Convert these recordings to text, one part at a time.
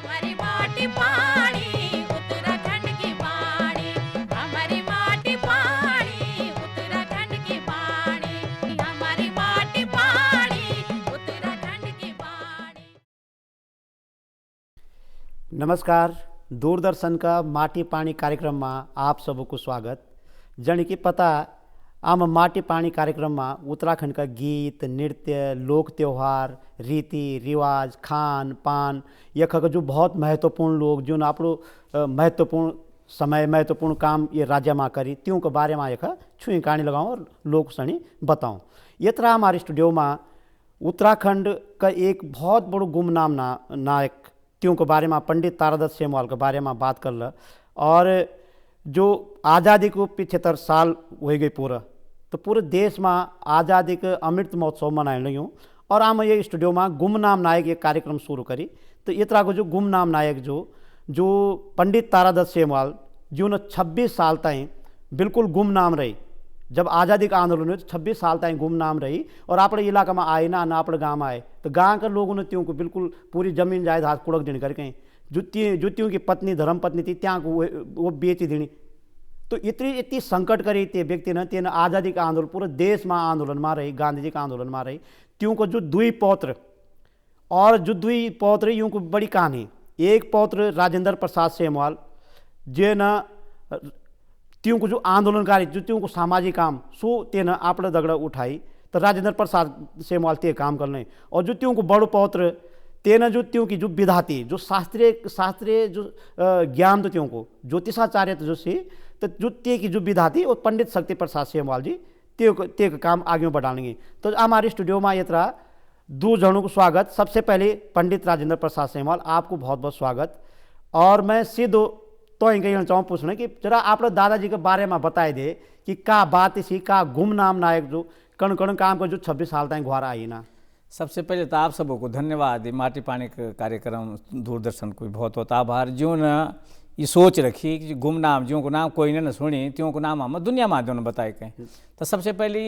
हमारी माटी पानी उत्तराखंड की वाणी, हमारी माटी पानी उत्तराखंड की वाणी, हमारी माटी पानी उत्तराखंड की वाणी। नमस्कार, दूरदर्शन का माटी पानी कार्यक्रम में आप सबको स्वागत। जन की पता आम माटी पानी कार्यक्रम में उत्तराखंड का गीत, नृत्य, लोक त्योहार, रीति रिवाज, खान पान यख का जो बहुत महत्वपूर्ण लोग जो आपको महत्वपूर्ण समय महत्वपूर्ण काम ये राज्य में करी त्यों के बारे में यख छुई कहानी लगाऊँ और लोग सनी बताऊँ। ये तरह हमारे स्टूडियो में उत्तराखंड का एक बहुत बड़ो गुमनाम नायक त्यों के बारे में पंडित तारादत्त सेमवाल के बारे में बात कर ल। और जो आज़ादी को 75 साल हो गई पूरा, तो पूरे देश में आज़ादी के अमृत महोत्सव मनाए लग्यूँ और आम ये स्टूडियो में गुमनाम नायक ये कार्यक्रम शुरू करी। तो ये तरह को जो गुमनाम नायक जो पंडित तारादत्त सेमवाल जो न 26 साल तक बिल्कुल गुमनाम रही। जब आज़ादी का आंदोलन हुई तो 26 साल तक गुमनाम रही और अपने इलाका में आए ना अपने गाँव में आए तो गाँव के लोगों ने त्यों को बिल्कुल पूरी जमीन जायदाद कुड़क देनी करके जुतियों की पत्नी धर्म पत्नी थी त्या को वो बेची देनी। तो इतनी संकट करी ते व्यक्ति ने तेन आज़ादी का आंदोलन पूरे देश में आंदोलन में रही, गांधी जी का आंदोलन में रही। त्यों को जो दुई पौत्र और जो दुई पौत्र यूं को बड़ी कहानी। एक पौत्र राजेंद्र प्रसाद सेमवाल जे न त्यों को जो आंदोलनकारी जो त्यों को सामाजिक काम सो तेन आपने दगड़ा उठाई तो राजेंद्र प्रसाद सेमवाल ते काम करने। और जो त्यों को बड़ो पौत्र तेन जो त्यों की जो विधाती जो शास्त्रीय जो ज्ञान तो त्यों को ज्योतिषाचार्य तो जो सी तो जो ते की जो विधाती और पंडित शक्ति प्रसाद सेमवाल जी ते का काम आगे बढ़ाएंगे। तो हमारे स्टूडियो में ये तरह दो जनों को स्वागत। सबसे पहले पंडित राजेंद्र प्रसाद सेमवाल, आपको बहुत बहुत स्वागत। और मैं सीधो तो ही कहना चाहूँ पूछना कि जरा आप लोग दादाजी के बारे में बताए दे कि का बात इसी का गुमनाम नायक जो कण कण काम को जो 26 साल तक घुरा आई ना। सबसे पहले तो आप सबको धन्यवाद। माटी पानी का कार्यक्रम दूरदर्शन को बहुत बहुत आभार। जो न ये सोच रखी कि गुमनाम जो को नाम कोई ने न सुनी त्यों को नाम हम दुनिया में दोनों बताए कहें। तो सबसे पहले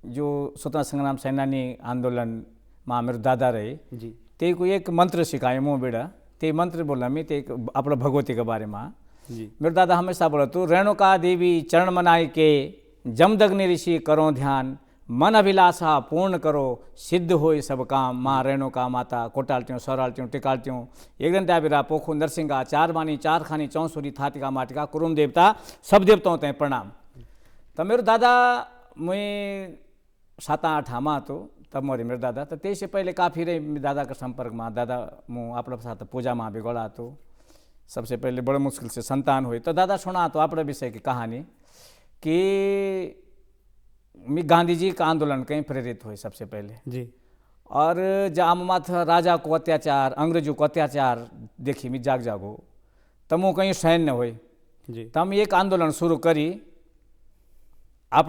जो स्वतंत्रता संग्राम सेनानी आंदोलन में मेरे दादा रहे जी, ते को एक मंत्र सिखाए मुँह बेड़ा ते मंत्र बोला मैं ते अपना भगवती के बारे में जी, मेरे दादा हमेशा बोला तो रेणुका देवी चरण मनाई के जमदग्नि ऋषि करो ध्यान, मन अभिलाषा पूर्ण करो सिद्ध होई सब काम। माँ रेणुका माता कोटालत्यों सौरालत्यों टिकालत्यों एक दिन त्याबिरा पोखु नरसिंगा चार बानी चार खानी चौसुरी थातिका माटिका कुरुम देवता सब देवताओं तय प्रणाम। तो मेरे दादा मैं 7-8 आमा तो तब मोरे मेरे दादा तो ते से पहले काफ़ी रहे मेरे दादा के संपर्क में। दादा मुँह अपने साथ पूजा में भी गड़ा तो सबसे पहले बड़े मुश्किल से संतान हुई। तो दादा सुना तो अपने विषय की कहानी कि मैं गांधी जी का आंदोलन कहीं प्रेरित हुई सबसे पहले जी। और जब माथ राजा को अत्याचार अंग्रेजों को अत्याचार देखी मैं जागो तब वो कहीं सहन न हुई जी, तब एक आंदोलन शुरू करी आप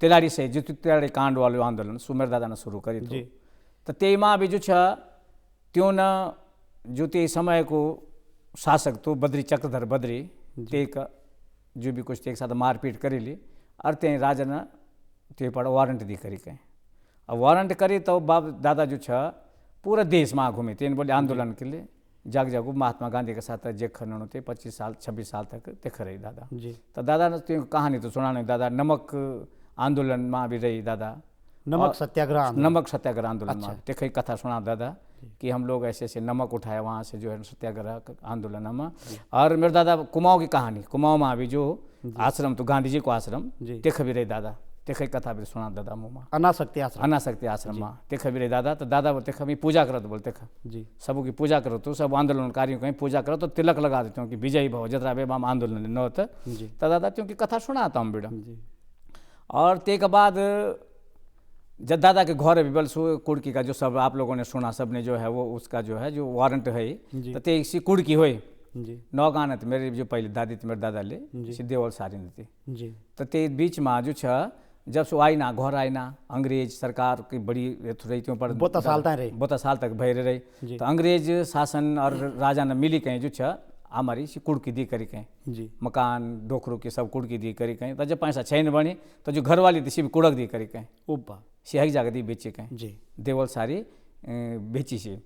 तिलाड़ी से जो तिलाड़ी कांड वालो आंदोलन सुमेर दादा ने शुरू करी जी। तो तेमा भी जो त्यों न जो ते समय को शासक तो बद्री चक्रधर बद्री ते का जो भी कुछ एक साथ मारपीट करी ली और ते राजा ने ते पर वारंट दी करी कहीं। अब वारंट करी तो बाप दादा जो पूरा देश में घूमे तेन बोले आंदोलन के लिए जागो महात्मा गांधी के साथ जे खनन होते 25 साल 26 साल तक देख रही दादा जी। तो दादा ने कहानी तो सुना नहीं। दादा नमक आंदोलन में भी रही दादा, नमक सत्याग्रह आंदोलन में देखी कथा सुना दादा कि हम लोग ऐसे ऐसे नमक उठाए वहाँ से जो है सत्याग्रह आंदोलन में। और मेरे दादा कुमाऊँ की कहानी कुमाऊँ में भी जो आश्रम तो गांधी जी को आश्रम देख भी रही दादा देख कथा भी सुना दादा मुँह में अनाशक्ति आश्रम में देख भी रही दादा। तो दादा देख मैं पूजा करो तो बोलते जी, सबों की पूजा करो तो सब आंदोलनकारियों कहीं पूजा करो तो तिलक लगा देते हूँ कि विजयी भव जतरा बेबाम आंदोलन न होता। तो दादा क्योंकि कथा सुनाता हूँ बेटा। और ते के बाद जब दादा के घर भी बल कुड़की का जो सब आप लोगों ने सुना सब ने जो है वो उसका जो है जो वारंट है तो ते इसी कुड़की हुई नौगान तो मेरे जो पहले दादी थी मेरे दादा ले सिद्धेवल सारी थी जी। तो ते बीच में जो जब से आई ना घर आई ना अंग्रेज सरकार की बड़ी रही थी पर 72 साल तक भय रही। तो अंग्रेज शासन और राजा ने मिली कहीं जो हमारी सी कुड़की दी करी कहीं जी, मकान डोखरू की सब कुड़की दी करी कहीं। तो जब पैसा छैन बनी तो जो घर वाली थी सी भी कुड़क दी करी कहीं उब्बा सिहाई जाकर दी बेची कहीं जी, देवल सारी बेची सी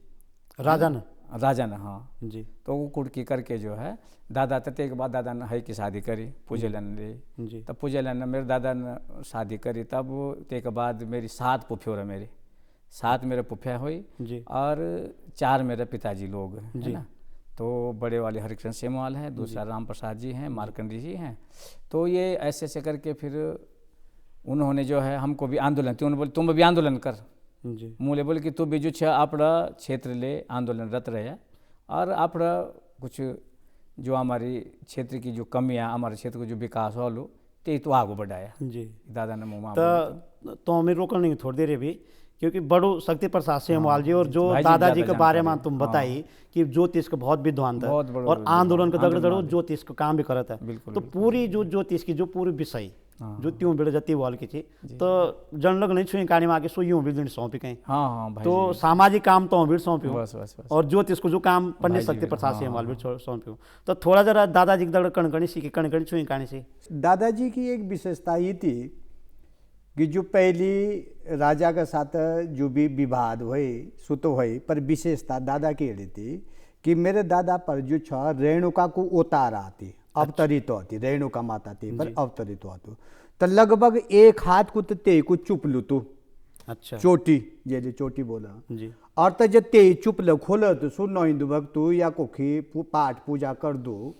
राजा ने राजा ने, हाँ। जी तो वो कुड़की करके जो है दादा तते के बाद दादा ने है की शादी करी पूजलन रे। जी तब पूजलन ने मेरे दादा ने शादी करी, तब ते के बाद मेरी 7 पुफियों रहे, मेरी 7 मेरे पुफिया हुई जी और 4 मेरे पिताजी लोग हैं, है ना। तो बड़े वाले हरिकृष्ण सेमवाल हैं, दूसरा राम प्रसाद जी हैं, मार्कंडी जी हैं। तो ये ऐसे ऐसे करके फिर उन्होंने जो है हमको भी आंदोलन, उन्होंने बोले तुम भी आंदोलन कर। जी मूले बोले कि तू भी जो छे अपना क्षेत्र ले आंदोलनरत रहे और अपना कुछ जो हमारी क्षेत्र की जो कमियाँ, हमारे क्षेत्र को जो विकास हो लो ते तो आगू बढ़ाया। जी दादा ने मुँह तो हमें रोकल नहीं थोड़ी देर भी, क्योंकि बड़ो शक्ति प्रसाद सेमवाल जी और जो भाई जी दादाजी ज़्यादा के बारे में जानकारी तुम है। बताई कि ज्योतिष का बहुत विद्वान था बहुत बड़ो और आंदोलन का दगड़ दड़ो आंदोलन। ज्योतिष का काम भी करता है। बिल्कुल, तो पूरी जो ज्योतिष की जो पूरी विषय हाँ। जो त्यों बेड़ जती वाल की थी, तो जन लग नहीं छुई कहानी में आके सो यूं भी दिन सौंपी कहीं। हाँ हाँ भाई तो जी। सामाजिक काम तो भी सौंप्यो बस बस बस। और ज्योतिष को जो काम पंडित भाई जी शक्ति प्रसाद हाँ, सेमवाल भी सौंप्यो। तो थोड़ा जरा दादाजी की दगड़ कणकणी सी कणकणी छुई कहानी सी। दादाजी की एक विशेषता ये थी कि जो पहली राजा के साथ जो भी विवाद हुए सुत हुए, पर विशेषता दादा की ये थी कि मेरे दादा पर जो छ रेणुका को उतार आती, अवतरित होती, रेणुका माता थी पर अवतरित होती। तो लगभग 1 हाथ को ते को चुप लू तू, अच्छा चोटी जे चोटी बोला जी और त जब ते चुप ल खोल तो सुनो हिंदू भक्त या कोखी पाठ पूजा कर दो,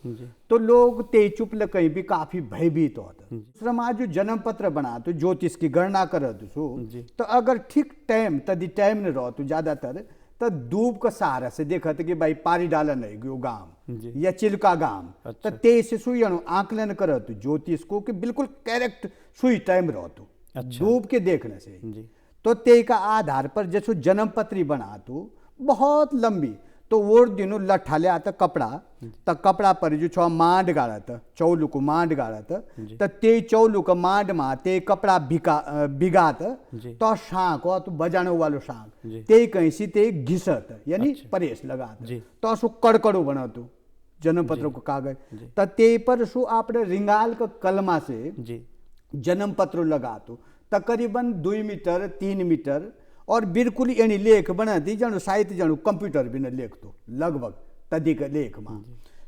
तो लोग ते चुप ल कहीं भी काफी भयभीत होता। दूसरा माँ जो जन्म पत्र बना तो ज्योतिष की गणना कर तो अगर ठीक टाइम तदी टाइम न रहो तो ज्यादातर तो दूब का सहारा से देखा कि भाई पारी डाला नहीं गयो गांव या चिल्का गांव, तो ते से सुई आकलन कर ज्योतिष को कि बिल्कुल करेक्ट सुई टाइम रहो तो दूब के देखने से। तो ते का आधार पर जैसे जन्म पत्री बना तो बहुत लंबी, तो वो दिनों लट्ठा ले आता कपड़ा, तो कपड़ा पर जो छो मांड गाड़त, चौलू को मांड गाड़त, तो ते चौलू का मांड मा ते कपड़ा बिगात, तो शांक हो तो बजाने वालो शांक ते कहीं सी ते घिसत यानी परेश लगात, तो सो कड़कड़ो बना तो जन्म पत्र को कागज, तो ते पर सो आपने रिंगाल का कलमा से जन्म पत्र लगा तो तकरीबन 2 मीटर 3 मीटर और बिल्कुल यानी लेख बना दी जनु साहित्य जनु कंप्यूटर भी न लेख तो लगभग तदी का लेख मां।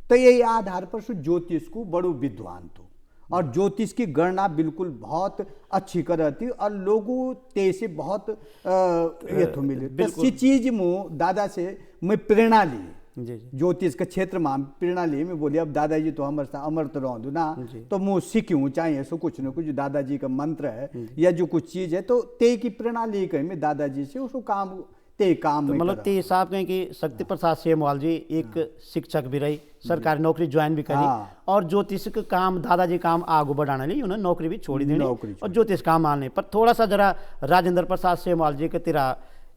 तो यही आधार पर ज्योतिष को बड़ो विद्वान तो और ज्योतिष की गणना बिल्कुल बहुत अच्छी करती और लोगों ते से बहुत ये तो मिले। तो चीज मु दादा से मैं प्रेरणा ली, ज्योतिष के क्षेत्र में प्रेरणा ली। मैं बोली अब दादाजी तो हमारे अमर तो रहो ना, तो मुँह सीखूँ चाहे सो कुछ न कुछ दादाजी का मंत्र है या जो कुछ चीज है, तो ते की प्रेरणा ली कहीं मैं दादाजी से उसको काम ते काम तो मतलब ते हिसाब कहें कि शक्ति प्रसाद सेमवाल जी एक शिक्षक भी रही, सरकारी नौकरी ज्वाइन भी करी और ज्योतिष का काम दादाजी काम आगू बढ़ाने ली, उन्हें नौकरी भी छोड़ी देनी और ज्योतिष काम आने पर। थोड़ा सा जरा राजेंद्र प्रसाद सेमवाल जी के तेरा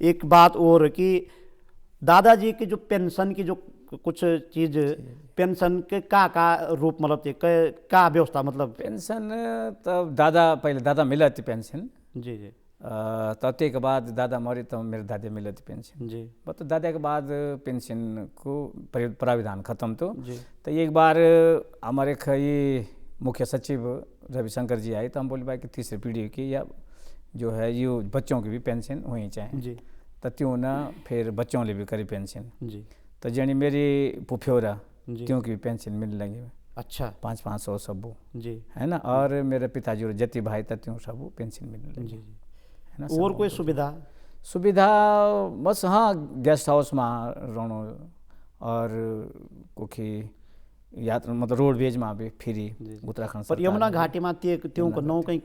एक बात और कि दादाजी की जो पेंशन की जो कुछ चीज पेंशन के का रूप मतलब थे का व्यवस्था, मतलब पेंशन तब दादा पहले दादा मिला थी पेंशन जी तब के बाद दादा मरे तो मेरे दादी मिला थी पेंशन जी। तो दादा के बाद पेंशन को प्राविधान खत्म तो एक बार हमारे ये मुख्य सचिव रविशंकर जी आए, तो हम बोले भाई कि तीसरी पीढ़ी की या जो है ये बच्चों की भी पेंशन होनी चाहिए जी। तो त्यों ना फिर बच्चों ले भी करी पेंशन जी। तो जनी मेरी पुफ्योरा त्यों की भी पेंशन मिलने लगी। अच्छा 500 सबू जी है ना, और मेरे पिताजी और जति भाई था त्यों सबू पेंशन मिलने लगी जी। है ना। और कोई सुविधा बस हाँ गेस्ट हाउस में रहनो और कोखी यात्रा मतलब रोडवेज में भी फ्री उत्तराखंड पर यमुना घाटी में त्यों को नौ कहीं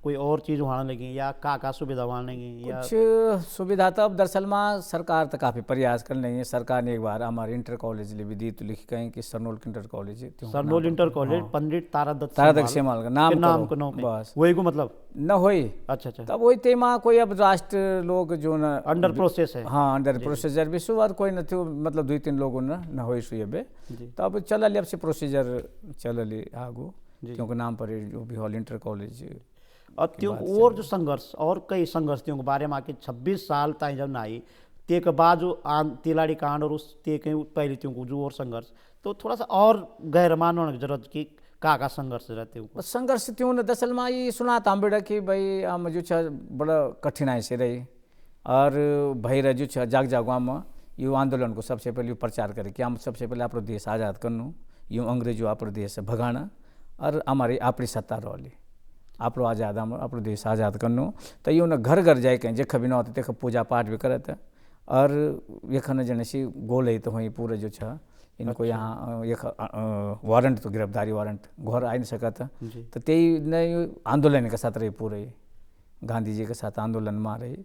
कोई और चीज़ वहाँ लगी या का सुविधा वहाँ लगी या कुछ सुविधा तो अब दरअसल में सरकार तो काफ़ी प्रयास कर रही है। सरकार ने एक बार हमारे इंटर कॉलेज ले भी दी तो लिखी कहीं कि सरनोल इंटर कॉलेज, सरनोल इंटर कॉलेज पंडित तारादत्त सेमवाल का नाम को बस वही को मतलब न होई। अच्छा तब वही तेमा कोई अब राष्ट्र लोग जो न अंडर प्रोसेस है, हाँ अंडर प्रोसीजर भी सुवर कोई न थी मतलब 2-3 लोगों न हो सुबे तब चल अब से प्रोसीजर चल आगू क्योंकि नाम पर जो भी हॉल इंटर कॉलेज और त्यों और जो संघर्ष और कई संघर्ष त्यों के बारे में आके 26 साल ताई जब ना आई ते के बाद जो तिलाड़ी कांड और उस ते के पहले त्यों को जो और संघर्ष, तो थोड़ा सा और गहर मानने की जरूरत की का संघर्ष रहते हो। संघर्ष त्यों न दरअसल में ये सुना तांबेड़ा कि भाई हम जो बड़ा कठिनाई से रही और भैर जो जाग जागवा में यो आंदोलन को सबसे पहले प्रचार करे कि हम सबसे पहले आप देश आज़ाद करनु, यूँ अंग्रेजों आप देश से भगाना और हमारी अपनी सत्ता रोली, आप आज़ाद हम आप देश आज़ाद करनु। तो यूँ न घर घर जाए कहीं जेख भी न होते तेख पूजा पाठ भी करत और यखन जने सी गोले तो वहीं पूरे जो छ इनको यहाँ एक वारंट तो गिरफ्तारी वारंट घर आ नहीं सका था। तो त्यही नहीं आंदोलन के साथ रही पूरे गांधी जी के साथ आंदोलन में रही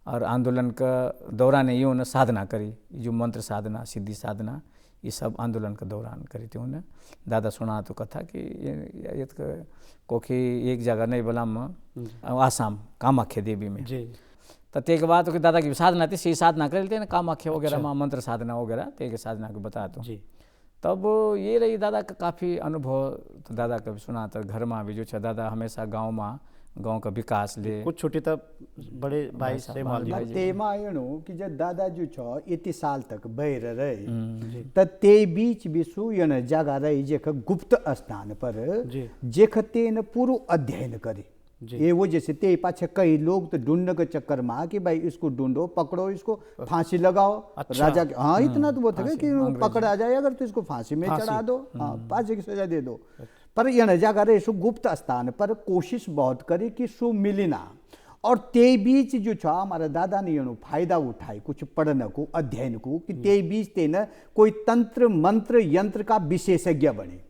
और आंदोलन का दौरान यूँ न साधना करी, जो मंत्र साधना सिद्धि साधना ये सब आंदोलन के दौरान करी थी उन्हें। दादा सुना तो कथा कि ये कोखी एक जगह नहीं बोला आसाम कामाख्या देवी में तो ते के बाद तो दादा की साधना थी, सी साधना कर लेते ना कामाख्या वगैरह में मंत्र साधना वगैरह ते के साधना को बता तो तब ये रही दादा का काफ़ी अनुभव। तो दादा का भी सुना तो घर में भी जो है दादा हमेशा गांव का विकास ले कुछ छोटे तब बड़े भाई से तेमा एणु कि जब दादा जो छ इतनी साल तक बैर रहे त ते बीच विसु यन जगह रही जेख गुप्त स्थान पर जेख तेन पूरो अध्ययन करे ये वो जैसे ते पाछे कई लोग तो ढूंढने के चक्कर में कि भाई इसको ढूंढो पकड़ो इसको फांसी लगाओ। अच्छा। राजा के हाँ इतना तो बोलते कि पकड़ आ जाए अगर तो इसको फांसी में चढ़ा दो, हाँ फांसी की सजा दे दो। पर यह जगह रहे सु गुप्त स्थान पर कोशिश बहुत करी कि सु मिली ना और ते बीच जो छ हमारा दादा ने यू फायदा उठाए कुछ पढ़ने को अध्ययन को कि ते बीच ते न कोई तंत्र मंत्र यंत्र का विशेषज्ञ बने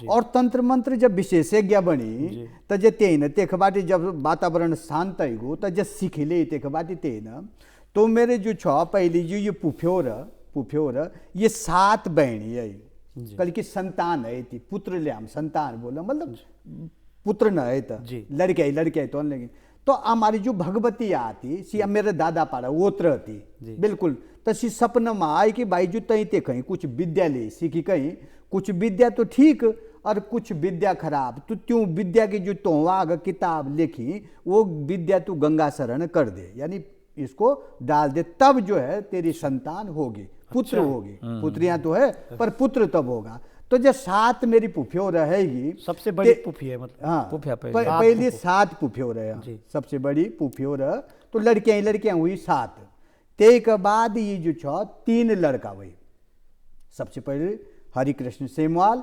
और तंत्र मंत्र जब विशेषज्ञ बनी तो जे तेन तेख बाटी जब वातावरण शांत हो तो जब सीख ले तेख बाटी तेन तो मेरे जो छ पहली जो ये पुफ्योर ये 7 बहनी है कल की संतान है थी पुत्र ले हम संतान बोला मतलब पुत्र न है तो लड़के तो लेकिन तो हमारी जो भगवती आती सी मेरे दादा पाड़ा वोत्र थी बिल्कुल तो सी सपन में आई कि भाई जो तई ते कहीं कुछ विद्या ले सीखी कहीं कुछ विद्या तो ठीक और कुछ विद्या खराब तो त्यों विद्या की जो तोवाग किताब लिखी वो विद्या तू गंगा शरण कर दे यानी इसको डाल दे तब जो है तेरी संतान होगी पुत्र होगी। पुत्रियां तो है पर पुत्र तब होगा। तो जब 7 मेरी पुफियो रहेगी सबसे बड़ी पुफी है मतलब हाँ पहले 7 पुफियो रहे सबसे बड़ी पुफियो रह तो लड़कियां हुई 7 ते के बाद ये जो छ 3 लड़का हुई सबसे पहले हरिकृष्ण सेमवाल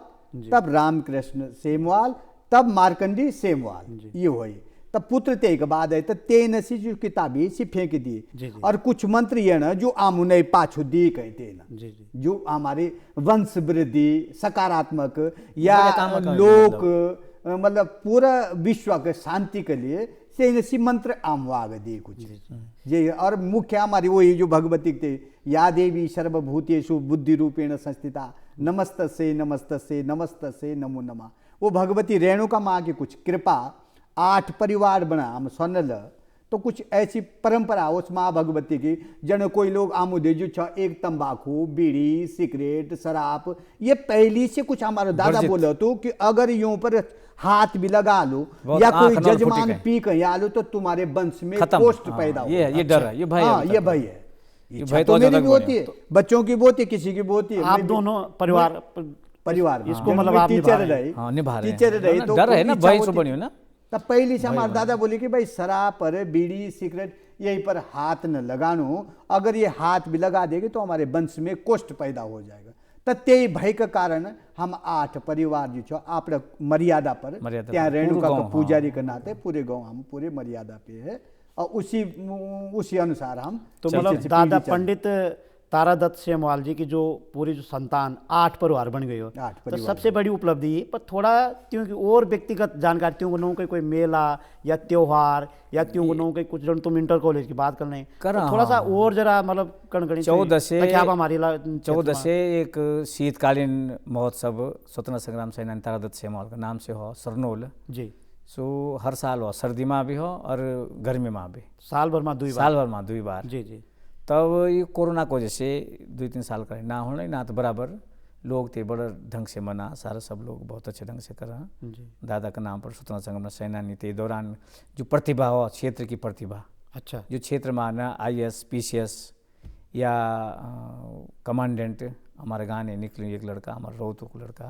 तब रामकृष्ण सेमवाल तब मार्कंडी सेमवाल ये हुई तब पुत्र ते के बाद है तो तेन सी जो किताबी सी फेंक दी और कुछ मंत्र ये ना जो आमुने पाछू दी कहीं तेन जो हमारे वंश वृद्धि सकारात्मक या लोक मतलब पूरा विश्व के शांति के लिए से मंत्र आमवाग दी कुछ ये और मुख्य हमारी वही जो भगवती थे या देवी सर्वभूतेषु बुद्धि रूपेण संस्थिता नमस्तसे नमस्तसे नमस्तसे नमो नमः। वो भगवती रेणुका माँ की कुछ कृपा 8 परिवार बना हम स्वनल तो कुछ ऐसी परंपरा उस माँ भगवती की जन कोई लोग आमुदे जो एक तंबाकू बीड़ी सिगरेट शराब ये पहली से कुछ हमारा दादा बोला तो कि अगर यूं पर हाथ भी लगा लो या कोई जजमान पी कहीं आ लो तो तुम्हारे वंश में पोस्ट पैदा हो ये डर है ये भय है ये भय है इच्छा तो मेरी भी होती है बच्चों की भी होती है किसी की भी होती है आप दोनों परिवार इसको मतलब आप टीचर रहे तो डर है ना भय से बनी हो ना तब पहले से हमारे दादा बोले कि भाई शराब पर बीड़ी सिगरेट यहीं पर हाथ न लगानो अगर ये हाथ भी लगा देंगे तो हमारे वंश में कोष्ठ पैदा हो जाएगा। तब ते भय के कारण हम 8 परिवार जो छो आप मर्यादा पर त्या रेणुका का पुजारी के नाते पूरे गांव हम पूरे मर्यादा पे है और उसी अनुसार हम तो मतलब दादा पंडित तारादत्त सेमवाल जी की जो पूरी जो संतान 8 परिवार बन गई हो तो सबसे बड़ी उपलब्धि है। पर थोड़ा क्योंकि और व्यक्तिगत जानकारी त्यों कोई मेला या त्योहार या त्यों के कुछ जन तुम इंटर कॉलेज की बात कर रहे हैं थोड़ा सा और जरा मतलब कणकणी 14 से एक शीतकालीन महोत्सव स्वतंत्रता संग्राम सेनानी तारादत्त सेमवाल का नाम से हो सरनोल जी सो हर साल हो सर्दी में भी हो और गर्मी में भी साल भर में 2 बार जी जी। तब ये कोरोना को जैसे 2-3 साल का ना होना ना तो बराबर लोग थे बड़ा ढंग से मना सारा सब लोग बहुत अच्छे ढंग से करा दादा का नाम पर स्वतंत्रता संग्राम सेनानी थे दौरान जो प्रतिभा हो क्षेत्र की प्रतिभा अच्छा जो क्षेत्र में आना IAS PCS या कमांडेंट हमारे गाँव निकले एक लड़का हमारा रोहतू को लड़का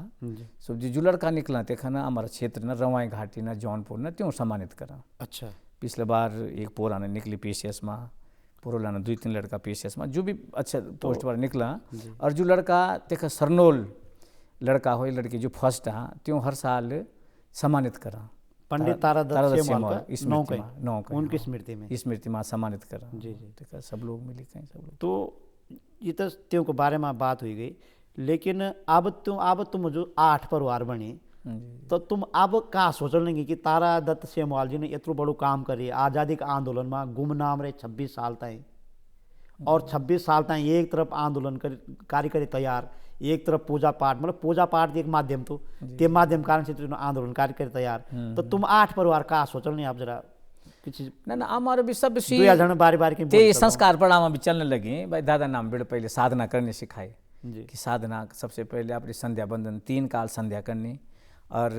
सब जो लड़का निकला देखा ना हमारा क्षेत्र ना रवाई घाटी ना जौनपुर ना त्यों सम्मानित करा। अच्छा पिछले बार एक पोरा ने निकली PCS में पुरोला ना 2-3 लड़का PCS में जो भी अच्छा पोस्ट पर निकला और जो लड़का तेख सरनोल लड़का हो लड़की जो फर्स्ट हाँ त्यों हर साल सम्मानित करा पंडित तारादत्त सेमवाल का नौ उनकी स्मृति में सम्मानित करा जी जी सब लोग मिली कहीं सब लोग। तो ये तो त्यों के बारे में बात हुई गई, लेकिन अब तुम जो 8 परिवार बने तो तुम अब का सोचल नहीं कि तारादत्त सेमवाल जी ने इतना बड़ो काम करे आज़ादी के आंदोलन में गुमनाम रहे 26 साल तक और 26 साल तक एक तरफ आंदोलन कार्य करे तैयार, एक तरफ पूजा पाठ मतलब पूजा पाठ एक माध्यम तो ते माध्यम कारण से आंदोलन कार्य करे तैयार। तो तुम 8 परिवार का सोचल नहीं आप जरा किसी ना हमारे भी सब बारी ते संस्कार पढ़ावा भी चलने लगे भाई दादा नाम बेड़ पहले साधना करने सिखाए कि साधना सबसे पहले अपनी संध्या बंदन 3 काल संध्या करनी और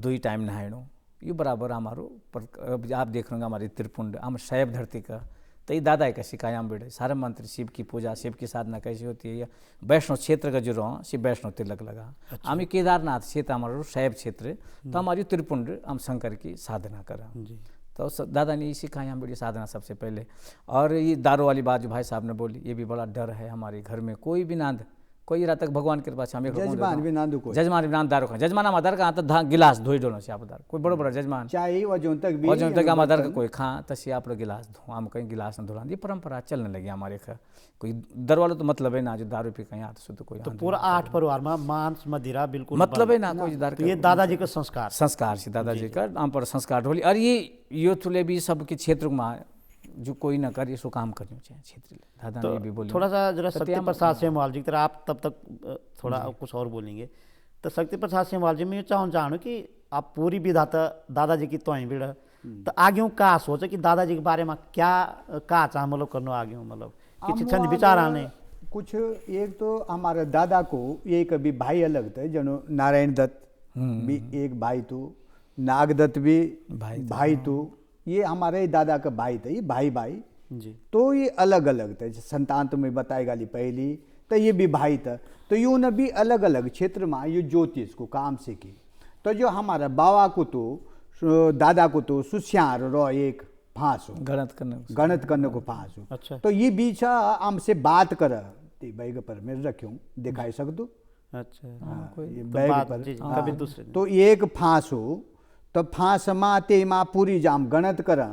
2 टाइम नहायणो ये बराबर हमारो पर आप देख रहे हमारी त्रिपुंड हम शैव धरती का तो ये दादा का सिखाया हम बेड़े सारे मंत्र शिव की पूजा शिव की साधना कैसी होती है या वैष्णव क्षेत्र का जो रहो शिव वैष्णव तिलक लगा हम केदारनाथ क्षेत्र हमारा शैव क्षेत्र तो हमारी त्रिपुंड हम शंकर की साधना करा तो दादा ने ये सिखाया हम बड़ी साधना सबसे पहले। और ये दारू वाली बात जो भाई साहब ने बोली ये भी बड़ा डर है हमारे घर में कोई भी नांद कोई रात तक भगवान के पास हमें जजमान भी नांदू को जजमान भी नांद दारू खा जजमान हम दर का तो गिलास धोई डोलो से आप दर कोई बड़ो बड़ा जजमान चाहे वजन तक भी वजन तक हम दर का कोई खा तसी आप लोग गिलास धो हम कहीं गिलास न धोला ये परंपरा चलने लगी हमारे घर कोई दर वालों तो मतलब है ना जो दारू पी कहीं आते शुद्ध कोई तो पूरा 8 परिवार में मांस मदिरा बिल्कुल मतलब है ना कोई दारू ये दादाजी का संस्कार से दादाजी का हम पर संस्कार ढोली और ये तुले भी सबके क्षेत्र में जो कोई ना कर इसको काम करनी चाहिए क्षेत्र दादा ने भी बोली। थोड़ा सा जरा शक्ति प्रसाद सेमवाल जी की तरह आप तब तक थोड़ा कुछ और बोलेंगे तो शक्ति प्रसाद सेमवाल जी मैं चाहूँ कि आप पूरी विधाता दादाजी की तो भीड़ तो आगे का सोचे कि दादाजी के बारे में क्या का चाह मतलब करना आगे मतलब कि विचार आने कुछ एक तो हमारे दादा को ये कभी भाई अलग थे जनो नारायण दत्त भी एक भाई तो नागदत्त भी भाई तो ये हमारे दादा का भाई था ये भाई जी तो ये अलग अलग थे संतान तुम्हें बताएगा ली पहली तो ये भी भाई था तो यूं ने भी अलग अलग क्षेत्र में ये ज्योतिष को काम से की। तो जो हमारा बाबा को तो दादा को तो सुश्यार रो एक फांस हो गणत करने को फांस हो। अच्छा। तो ये बीच हमसे बात कर बैग पर मैं रख्यूं दिखाई सक दो। अच्छा ये बैग पर कभी दूसरे तो एक फांस हो तो फांस माँ ते माँ पूरी जाम गणत करा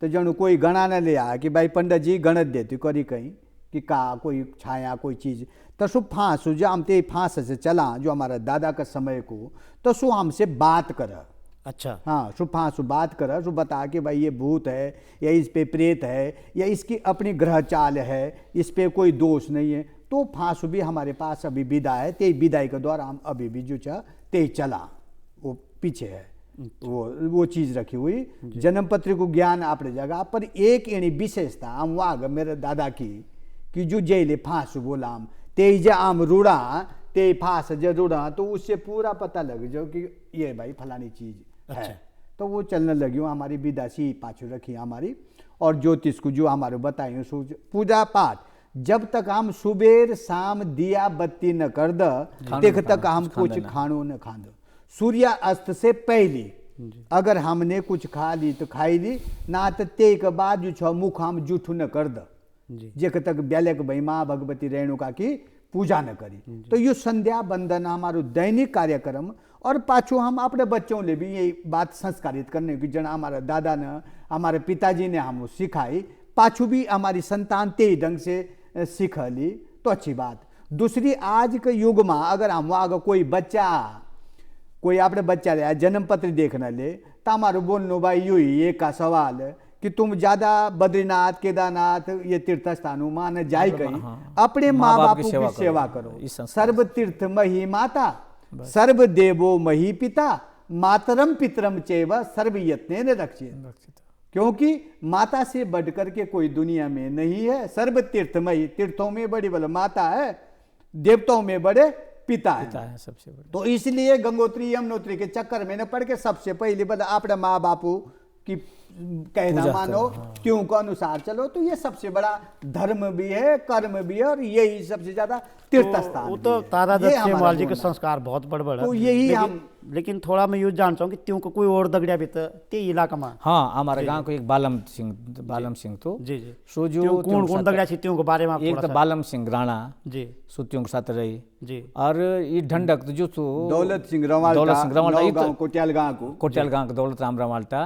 तो जनु कोई गणा न ले आ कि भाई पंडित जी गणत देती करी कहीं कि का कोई छाया कोई चीज़ तो सु फांस जाम ते फांस से चला जो हमारा दादा का समय को तो सु हमसे बात करा। अच्छा हाँ सु फांस बात करा सु बता कि भाई ये भूत है या इस पे प्रेत है या इसकी अपनी ग्रह चाल है इस पे कोई दोष नहीं है। तो फांस भी हमारे पास अभी विदा है ते विदाई के द्वारा हम अभी भी जो चाह ते चला वो पीछे है वो चीज़ रखी हुई जन्म पत्र को ज्ञान आपने जगह पर एक एनी विशेषता हम वाग मेरे दादा की कि जो जेले फांस बोला हम तेज आम रूढ़ा ते फांस जो रूढ़ा तो उससे पूरा पता लग जाओ कि ये भाई फलानी चीज़ है। तो वो चलने लगी हमारी विदासी पाछू रखी हमारी और ज्योतिष को जो हमारे बताए पूजा पाठ जब तक हम सुबेर शाम दिया बत्ती न कर देख तक हम कुछ खानो न खा दो सूर्य अस्त से पहले अगर हमने कुछ खा ली तो खाई ली ना तो ते के बाद जो छ मुख हम जूठू न कर द जेक तक ब्यालक भाई माँ भगवती रेणुका की पूजा न करी। तो ये संध्या बंदन हमारो दैनिक कार्यक्रम और पाछो हम अपने बच्चों ले भी यही बात संस्कारित करने की जना हमारे दादा ने हमारे पिताजी ने हम सिखाई पाछू भी हमारी संतान ते ढंग से सीख ली तो अच्छी बात। दूसरी आज के युग में अगर हम वहाँ कोई बच्चा कोई आपने बच्चा ले जन्म पत्र देखना ले तो हमारे बोलनो भाई यू ही एक का सवाल है कि तुम ज्यादा बद्रीनाथ केदारनाथ ये तीर्थ स्थानों मां न जाए कहीं अपने माँ बाप की सेवा करो। सर्व तीर्थ मही माता सर्व देवो मही पिता मातरम पितरम चैव सर्व यत्नेन रक्षित। क्योंकि माता से बढ़कर के कोई दुनिया में नहीं है। सर्व तीर्थमयी तीर्थों में बड़ी बल माता है देवताओं में बड़े पिता है सबसे बड़े। तो इसलिए गंगोत्री यमुनोत्री के चक्कर में न पड़ के सबसे पहले बल अपने माँ बापू की कहना पूजा मानो त्यों को अनुसार चलो, तो ये सबसे बड़ा धर्म भी है, कर्म भी है, और यही सबसे ज्यादा तीर्थ स्थान वो भी तो है। तारा दत्त ये हमारा सेमवाल जी के बोलना है। संस्कार बहुत बड़ तो यही लेकिन थोड़ा मैं यूँ जान चाहूँ कि त्यों को कोई और दगड़िया भी ते इलाका में। हाँ, हमारे गांव को एक बालम सिंह तो जी जी सो जो त्यों कौन कौन दगड़िया छी त्यों के बारे में आप एक थोड़ा तो सा। बालम सिंह राणा जी सुत्यों के साथ रही, जी और ये ढंडक तो जो तो दौलत सिंह रवाल दौलत का सिंह रवाल नौ गांव कोट्याल गांव को कोट्याल गांव के दौलत राम रवाल्टा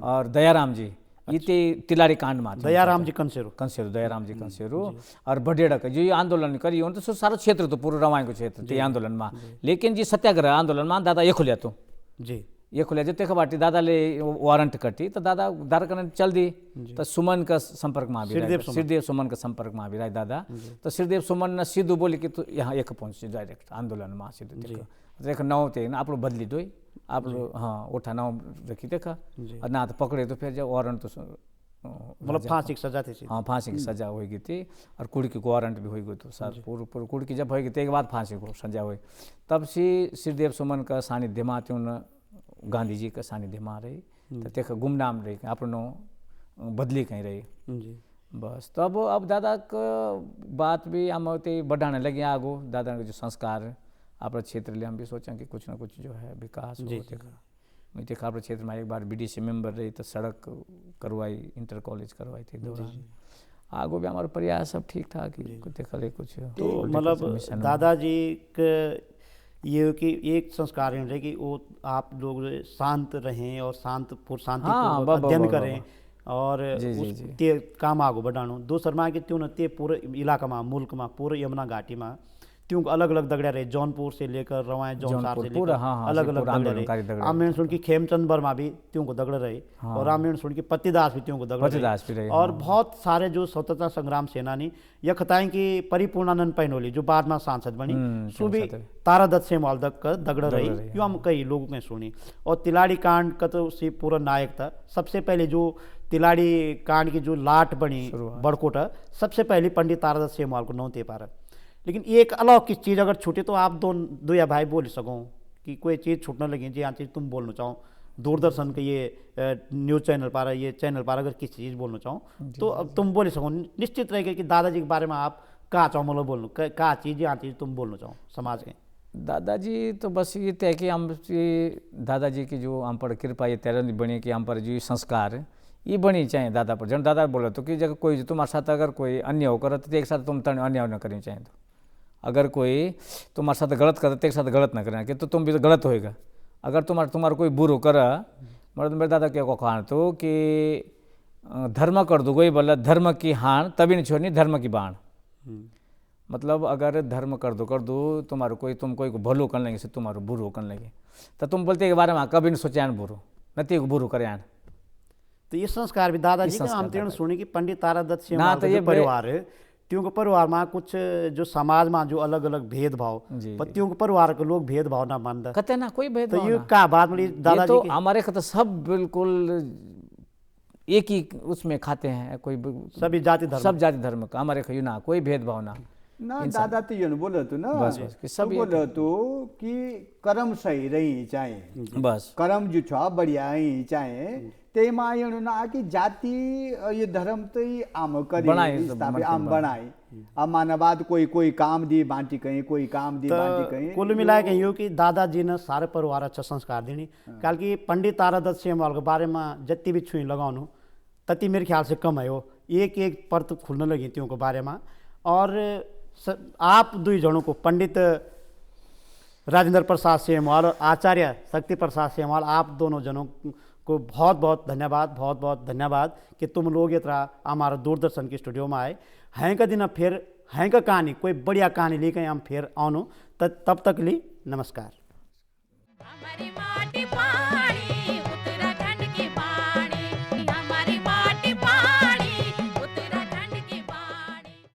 और दयाराम जी, ये ते तिलारी कांड में दयाराम जी कंसेरो। कंसेरू, दयाराम जी कंसेरू और बडेड़ा का जो ये आंदोलन करी उन तो सारा क्षेत्र तो पूरा रवाई को क्षेत्र ते आंदोलन में, लेकिन जी सत्याग्रह आंदोलन में दादा ये खुलिया तो जी ये खुलिया जो तेख बाटी दादा ले वारंट कटी तो दादा दारकन चल दी, तो सुमन का संपर्क में भी श्रीदेव सुमन का संपर्क में भी रहे दादा, तो श्रीदेव सुमन ने सीधू बोली कि तू यहाँ एक पहुँच डायरेक्ट आंदोलन में सीधू देख नौ थे ना आप लोग बदली दो आप लोग, हाँ उठा नौ रखी देखा, और ना तो पकड़े तो फिर जब वारंट तो मतलब फांसी की सजा थी। हाँ फांसी की सजा होगी थी, और कुड़की को वारंट भी होगी, तो सर पूरी कुड़की जब होगी तो एक बाद फांसी को सजा हुई। तब से श्रीदेव सुमन का सानिध्य में त्यों गांधी जी का सानिध्य में रही, तो तेख गुमनाम रही अपनो बदली कहीं रही जी बस। तो अब दादा का बात भी हम ते बढ़ाने लगे आगो, दादा के जो संस्कार अपने क्षेत्र लिए हम भी सोचें कि कुछ ना कुछ जो है विकास हो। मैं देखा अपने क्षेत्र में एक बार बीडीसी मेंबर रही तो सड़क करवाई, इंटर कॉलेज करवाई थी दौरान, आगो भी हमारा प्रयास सब ठीक ठाक ही देखा ले कुछ। तो मतलब दादाजी के ये कि एक संस्कार रहे कि वो आप लोग शांत रहें और शांतिपूर्वक अध्ययन करें और ते काम आगो बढ़ानो। दूसर में कि त्यों ते पूरे इलाका में मुल्क में पूरे यमुना घाटी में त्यों अलग अलग दगड़िया रहे, जौनपुर से लेकर रवाएं जौनसार से लेकर अलग अलग दगड़िया रहे। रामायण सुन की खेमचंद वर्मा भी त्यों को दगड़ रहे, और रामायण सुन की पत्तीदास भी त्यों को दगड़ रहे, और बहुत सारे जो स्वतंत्रता संग्राम सेनानी यखताएं की परिपूर्णानंद पैनोली जो बाद में सांसद बनी, सो भी तारा दत्त सेमवाल का दगड़ रही, यो हम कई लोगों ने सुनी। और तिलाड़ी कांड का तो से पूरा नायक था। सबसे पहले जो तिलाड़ी कांड की जो लाट बनी बड़कोटा, सबसे पहले पंडित तारा दत्त सेमवाल को नौ ते पारा। लेकिन एक अलौकिक चीज़ अगर छूटे तो आप दो या भाई बोल सको कि कोई चीज़ छूटने लगी जी, हाँ चीज़ तुम बोलना चाहो दूरदर्शन के ये न्यूज़ चैनल पर, ये चैनल पर अगर किसी चीज़ बोलना चाहो तो अब तुम बोल सको। निश्चित रहेगा कि दादाजी के बारे में आप कहाँ चाहो मतलब बोलना कहाँ चीज़, यहाँ चीज़ तुम बोलना चाहो समाज के। दादाजी तो बस ये तय कि हम दादाजी की जो हम पर कृपा ये तैर बनी कि हम पर जो संस्कार ये बनी चाहिए दादा पर। जब दादा बोला तो कि जगह कोई तुम्हारे साथ अगर कोई अन्य होकर तो एक साथ तुम अन्य न करनी चाहिए, तो अगर कोई तुम्हारे साथ गलत करे तो एक साथ गलत ना करना कि तो तुम भी तो गलत होएगा। अगर तुम्हारा कोई बुरो करा, मतलब मेरे दादा क्या को कहा तो कि धर्म कर दो कोई बोला धर्म की हाण तभी नहीं छोड़नी धर्म की बाण। मतलब अगर धर्म कर दो तुम्हारा कोई तुम कोई को भलो करने लगे से तुम्हारा बुरो करने लगे, तो तुम बोलते के बारे में कभी नहीं सोचा बुरो न ते बुरो करे आन। तो ये संस्कार भी दादाजी का हम सुने कि पंडित तारा दत्त सेमवाल का जो परिवार है त्यों के परिवार में कुछ जो समाज में जो अलग अलग भेदभाव, त्यों के परिवार के लोग भेदभाव ना मानता कहते ना कोई भेदभाव। तो ये का बात मिली दादाजी तो हमारे तो सब बिल्कुल एक ही उसमें खाते हैं, कोई सभी जाति धर्म, सब जाति धर्म का हमारे खयू ना कोई भेदभाव ना। दादा तो ये बोला तो ना बस सब बोला तो कि कर्म सही रही चाहे, बस कर्म जो छा बढ़िया ही चाहे ते मायण ना कि जाति ये धर्म तो ही आम करे आम बनाए। अब मानवाद कोई काम दी बांटी कहीं, कोई काम दी बांटी कहीं। कुल मिला के यूँ कि दादाजी ने सारे परिवार अच्छा संस्कार देनी। कल की पंडित तारा दत्त सेमवाल के बारे में जत्ती भी छुई लगाऊँ तत्ती मेरे ख्याल से कम है, वो एक परत खुलने लगी त्यों के बारे में। और आप दुई जनों को पंडित राजेंद्र प्रसाद सेमवाल और आचार्य शक्ति प्रसाद सेमवाल, आप दोनों जनों को बहुत बहुत धन्यवाद कि तुम लोग ये तरह हमारा दूरदर्शन के स्टूडियो में आए। हैं का दिन फिर हैं का कहानी कोई बढ़िया कहानी लेकर हम फिर आनो, तब तक ली नमस्कार। हमारी माटी पानी